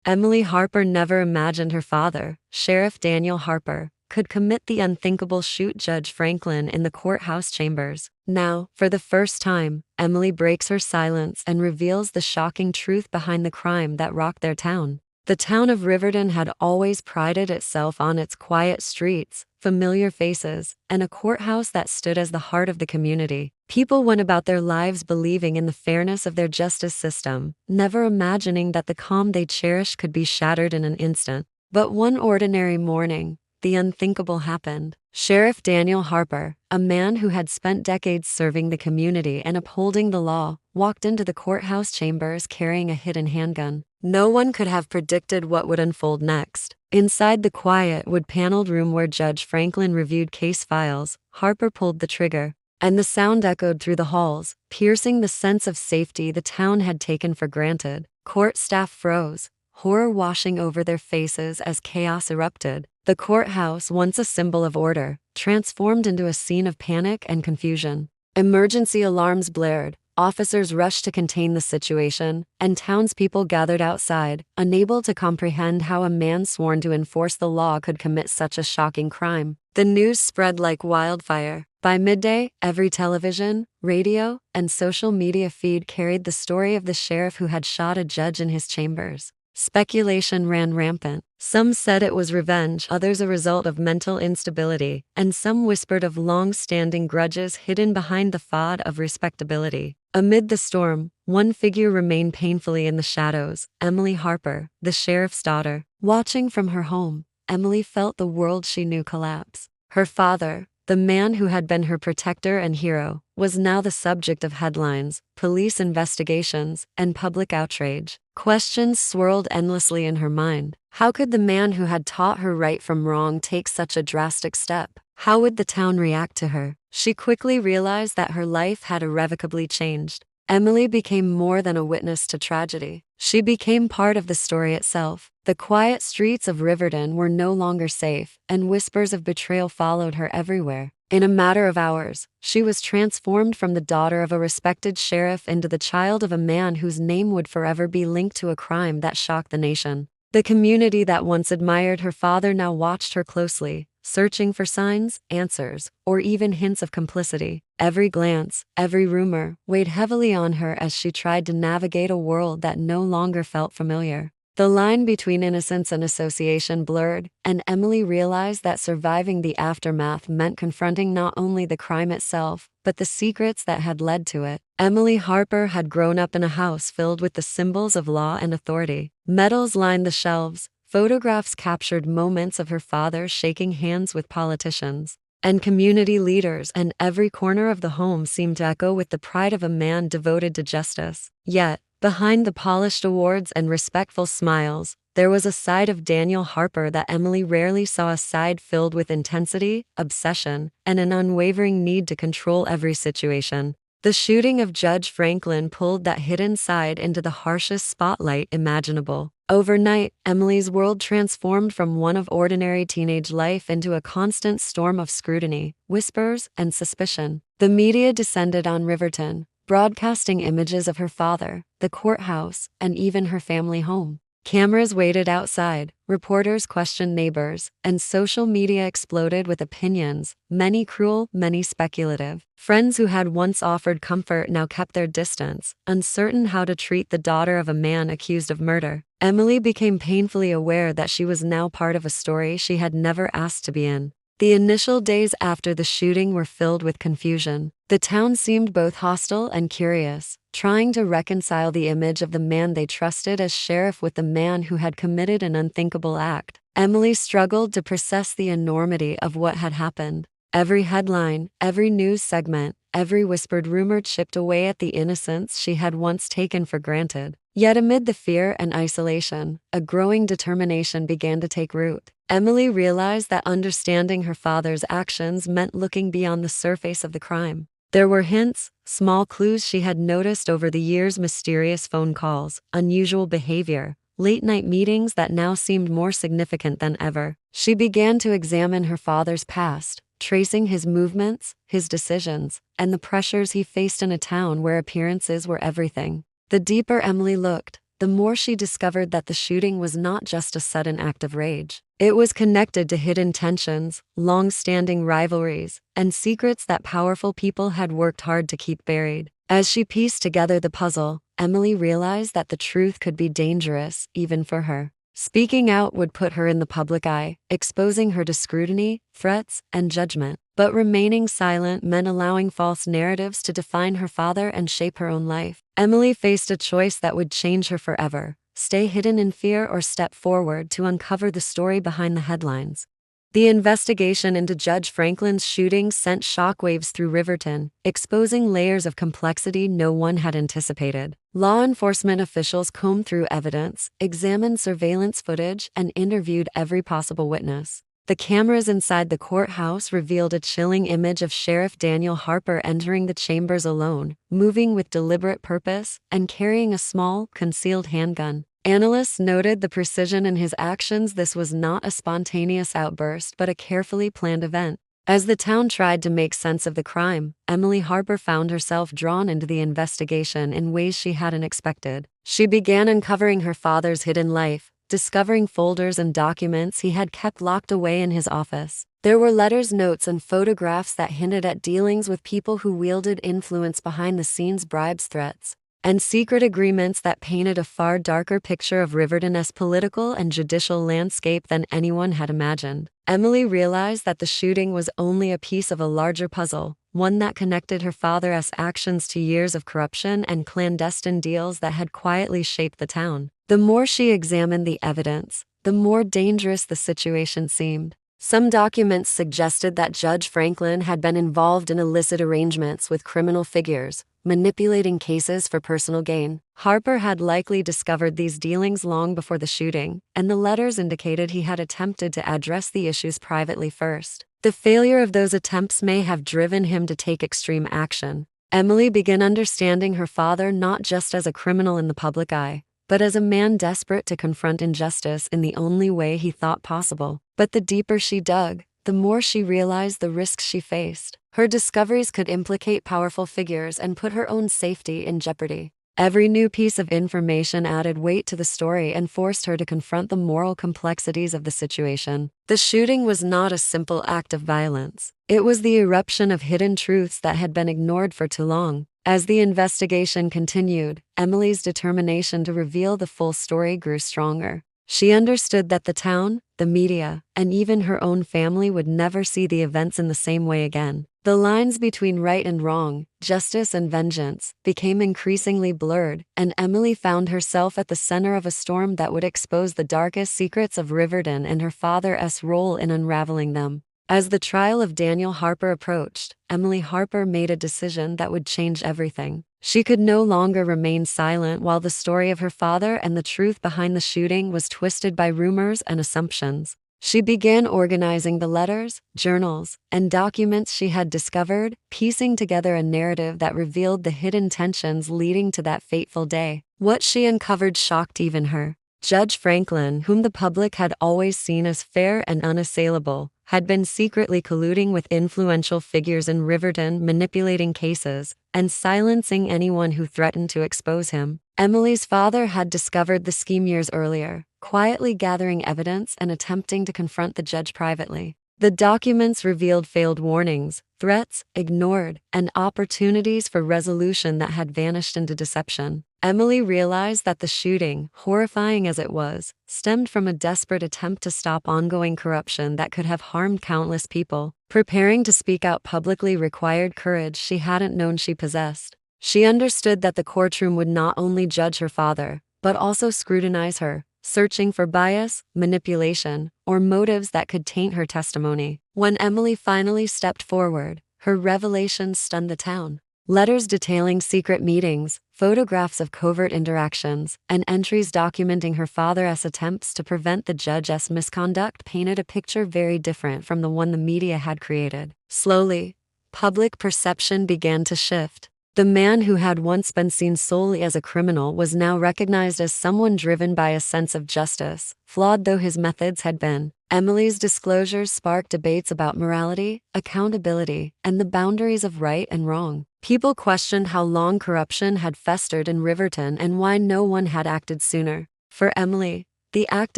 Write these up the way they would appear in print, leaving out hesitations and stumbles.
Emily Harper never imagined her father, Sheriff Daniel Harper, could commit the unthinkable shoot Judge Franklin in the courthouse chambers. Now, for the first time, Emily breaks her silence and reveals the shocking truth behind the crime that rocked their town. The town of Riverton had always prided itself on its quiet streets, familiar faces, and a courthouse that stood as the heart of the community. People went about their lives believing in the fairness of their justice system, never imagining that the calm they cherished could be shattered in an instant. But one ordinary morning, the unthinkable happened. Sheriff Daniel Harper, a man who had spent decades serving the community and upholding the law, walked into the courthouse chambers carrying a hidden handgun. No one could have predicted what would unfold next. Inside the quiet wood-paneled room where Judge Franklin reviewed case files, Harper pulled the trigger, and the sound echoed through the halls, piercing the sense of safety the town had taken for granted. Court staff froze, horror washing over their faces as chaos erupted. The courthouse, once a symbol of order, transformed into a scene of panic and confusion. Emergency alarms blared, officers rushed to contain the situation, and townspeople gathered outside, unable to comprehend how a man sworn to enforce the law could commit such a shocking crime. The news spread like wildfire. By midday, every television, radio, and social media feed carried the story of the sheriff who had shot a judge in his chambers. Speculation ran rampant. Some said it was revenge, others a result of mental instability, and some whispered of long-standing grudges hidden behind the facade of respectability. Amid the storm, one figure remained painfully in the shadows: Emily Harper, the sheriff's daughter. Watching from her home, Emily felt the world she knew collapse. Her father, the man who had been her protector and hero, was now the subject of headlines, police investigations, and public outrage. Questions swirled endlessly in her mind. How could the man who had taught her right from wrong take such a drastic step? How would the town react to her? She quickly realized that her life had irrevocably changed. Emily became more than a witness to tragedy. She became part of the story itself. The quiet streets of Riverton were no longer safe, and whispers of betrayal followed her everywhere. In a matter of hours, she was transformed from the daughter of a respected sheriff into the child of a man whose name would forever be linked to a crime that shocked the nation. The community that once admired her father now watched her closely, searching for signs, answers, or even hints of complicity. Every glance, every rumor, weighed heavily on her as she tried to navigate a world that no longer felt familiar. The line between innocence and association blurred, and Emily realized that surviving the aftermath meant confronting not only the crime itself, but the secrets that had led to it. Emily Harper had grown up in a house filled with the symbols of law and authority. Medals lined the shelves, photographs captured moments of her father shaking hands with politicians and community leaders, and every corner of the home seemed to echo with the pride of a man devoted to justice. Yet, behind the polished awards and respectful smiles, there was a side of Daniel Harper that Emily rarely saw, a side filled with intensity, obsession, and an unwavering need to control every situation. The shooting of Judge Franklin pulled that hidden side into the harshest spotlight imaginable. Overnight, Emily's world transformed from one of ordinary teenage life into a constant storm of scrutiny, whispers, and suspicion. The media descended on Riverton, broadcasting images of her father, the courthouse, and even her family home. Cameras waited outside, reporters questioned neighbors, and social media exploded with opinions, many cruel, many speculative. Friends who had once offered comfort now kept their distance, uncertain how to treat the daughter of a man accused of murder. Emily became painfully aware that she was now part of a story she had never asked to be in. The initial days after the shooting were filled with confusion. The town seemed both hostile and curious, trying to reconcile the image of the man they trusted as sheriff with the man who had committed an unthinkable act. Emily struggled to process the enormity of what had happened. Every headline, every news segment, every whispered rumor chipped away at the innocence she had once taken for granted. Yet amid the fear and isolation, a growing determination began to take root. Emily realized that understanding her father's actions meant looking beyond the surface of the crime. There were hints, small clues she had noticed over the years: mysterious phone calls, unusual behavior, late-night meetings that now seemed more significant than ever. She began to examine her father's past, tracing his movements, his decisions, and the pressures he faced in a town where appearances were everything. The deeper Emily looked, the more she discovered that the shooting was not just a sudden act of rage. It was connected to hidden tensions, long-standing rivalries, and secrets that powerful people had worked hard to keep buried. As she pieced together the puzzle, Emily realized that the truth could be dangerous, even for her. Speaking out would put her in the public eye, exposing her to scrutiny, threats, and judgment. But remaining silent meant allowing false narratives to define her father and shape her own life. Emily faced a choice that would change her forever: stay hidden in fear or step forward to uncover the story behind the headlines. The investigation into Judge Franklin's shooting sent shockwaves through Riverton, exposing layers of complexity no one had anticipated. Law enforcement officials combed through evidence, examined surveillance footage, and interviewed every possible witness. The cameras inside the courthouse revealed a chilling image of Sheriff Daniel Harper entering the chambers alone, moving with deliberate purpose, and carrying a small, concealed handgun. Analysts noted the precision in his actions. This was not a spontaneous outburst but a carefully planned event. As the town tried to make sense of the crime, Emily Harper found herself drawn into the investigation in ways she hadn't expected. She began uncovering her father's hidden life, discovering folders and documents he had kept locked away in his office. There were letters, notes, and photographs that hinted at dealings with people who wielded influence behind the scenes, bribes, threats, and secret agreements that painted a far darker picture of Riverton's political and judicial landscape than anyone had imagined. Emily realized that the shooting was only a piece of a larger puzzle, one that connected her father's actions to years of corruption and clandestine deals that had quietly shaped the town. The more she examined the evidence, the more dangerous the situation seemed. Some documents suggested that Judge Franklin had been involved in illicit arrangements with criminal figures, manipulating cases for personal gain. Harper had likely discovered these dealings long before the shooting, and the letters indicated he had attempted to address the issues privately first. The failure of those attempts may have driven him to take extreme action. Emily began understanding her father not just as a criminal in the public eye, but as a man desperate to confront injustice in the only way he thought possible. But the deeper she dug, the more she realized the risks she faced. Her discoveries could implicate powerful figures and put her own safety in jeopardy. Every new piece of information added weight to the story and forced her to confront the moral complexities of the situation. The shooting was not a simple act of violence. It was the eruption of hidden truths that had been ignored for too long. As the investigation continued, Emily's determination to reveal the full story grew stronger. She understood that the town, the media, and even her own family would never see the events in the same way again. The lines between right and wrong, justice and vengeance, became increasingly blurred, and Emily found herself at the center of a storm that would expose the darkest secrets of Riverton and her father's role in unraveling them. As the trial of Daniel Harper approached, Emily Harper made a decision that would change everything. She could no longer remain silent while the story of her father and the truth behind the shooting was twisted by rumors and assumptions. She began organizing the letters, journals, and documents she had discovered, piecing together a narrative that revealed the hidden tensions leading to that fateful day. What she uncovered shocked even her. Judge Franklin, whom the public had always seen as fair and unassailable, had been secretly colluding with influential figures in Riverton, manipulating cases and silencing anyone who threatened to expose him. Emily's father had discovered the scheme years earlier, quietly gathering evidence and attempting to confront the judge privately. The documents revealed failed warnings, threats ignored, and opportunities for resolution that had vanished into deception. Emily realized that the shooting, horrifying as it was, stemmed from a desperate attempt to stop ongoing corruption that could have harmed countless people. Preparing to speak out publicly required courage she hadn't known she possessed. She understood that the courtroom would not only judge her father, but also scrutinize her, searching for bias, manipulation, or motives that could taint her testimony. When Emily finally stepped forward, her revelations stunned the town. Letters detailing secret meetings, photographs of covert interactions, and entries documenting her father's attempts to prevent the judge's misconduct painted a picture very different from the one the media had created. Slowly, public perception began to shift. The man who had once been seen solely as a criminal was now recognized as someone driven by a sense of justice, flawed though his methods had been. Emily's disclosures sparked debates about morality, accountability, and the boundaries of right and wrong. People questioned how long corruption had festered in Riverton and why no one had acted sooner. For Emily, the act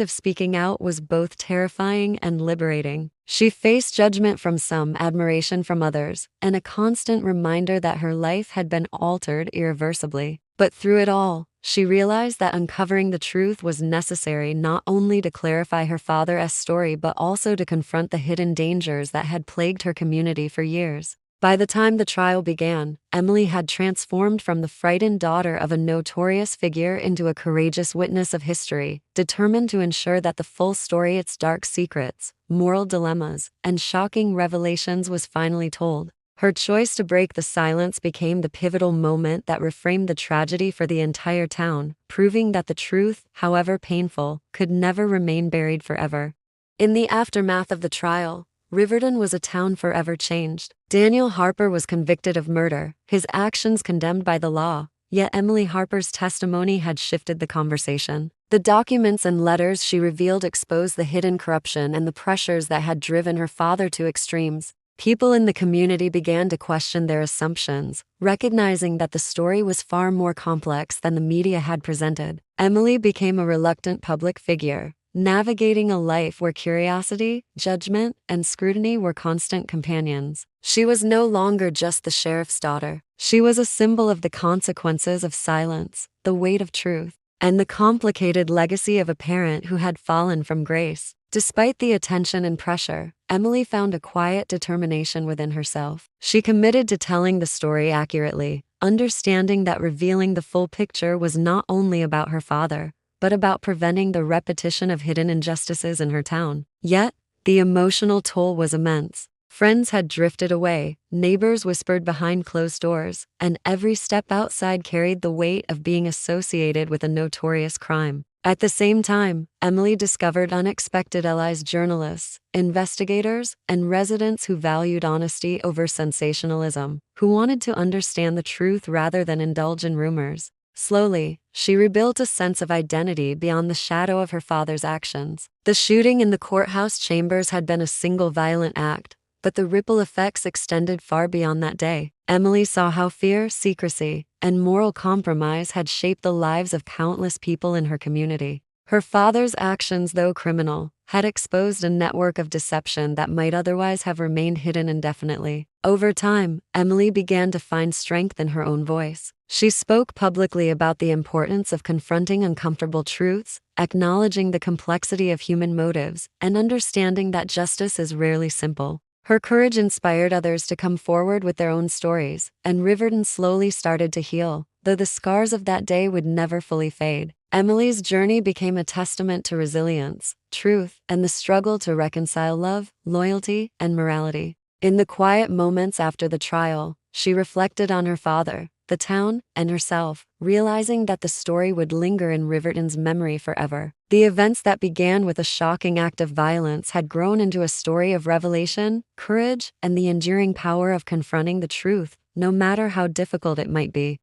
of speaking out was both terrifying and liberating. She faced judgment from some, admiration from others, and a constant reminder that her life had been altered irreversibly. But through it all, she realized that uncovering the truth was necessary not only to clarify her father's story but also to confront the hidden dangers that had plagued her community for years. By the time the trial began, Emily had transformed from the frightened daughter of a notorious figure into a courageous witness of history, determined to ensure that the full story, its dark secrets, moral dilemmas, and shocking revelations was finally told. Her choice to break the silence became the pivotal moment that reframed the tragedy for the entire town, proving that the truth, however painful, could never remain buried forever. In the aftermath of the trial, Riverton was a town forever changed. Daniel Harper was convicted of murder, his actions condemned by the law, yet Emily Harper's testimony had shifted the conversation. The documents and letters she revealed exposed the hidden corruption and the pressures that had driven her father to extremes. People in the community began to question their assumptions, recognizing that the story was far more complex than the media had presented. Emily became a reluctant public figure, navigating a life where curiosity, judgment, and scrutiny were constant companions. She was no longer just the sheriff's daughter. She was a symbol of the consequences of silence, the weight of truth, and the complicated legacy of a parent who had fallen from grace. Despite the attention and pressure, Emily found a quiet determination within herself. She committed to telling the story accurately, understanding that revealing the full picture was not only about her father, but about preventing the repetition of hidden injustices in her town. Yet, the emotional toll was immense. Friends had drifted away, neighbors whispered behind closed doors, and every step outside carried the weight of being associated with a notorious crime. At the same time, Emily discovered unexpected allies: journalists, investigators, and residents who valued honesty over sensationalism, who wanted to understand the truth rather than indulge in rumors. Slowly, she rebuilt a sense of identity beyond the shadow of her father's actions. The shooting in the courthouse chambers had been a single violent act, but the ripple effects extended far beyond that day. Emily saw how fear, secrecy, and moral compromise had shaped the lives of countless people in her community. Her father's actions, though criminal, had exposed a network of deception that might otherwise have remained hidden indefinitely. Over time, Emily began to find strength in her own voice. She spoke publicly about the importance of confronting uncomfortable truths, acknowledging the complexity of human motives, and understanding that justice is rarely simple. Her courage inspired others to come forward with their own stories, and Riverton slowly started to heal, though the scars of that day would never fully fade. Emily's journey became a testament to resilience, truth, and the struggle to reconcile love, loyalty, and morality. In the quiet moments after the trial, she reflected on her father, the town, and herself, realizing that the story would linger in Riverton's memory forever. The events that began with a shocking act of violence had grown into a story of revelation, courage, and the enduring power of confronting the truth, no matter how difficult it might be.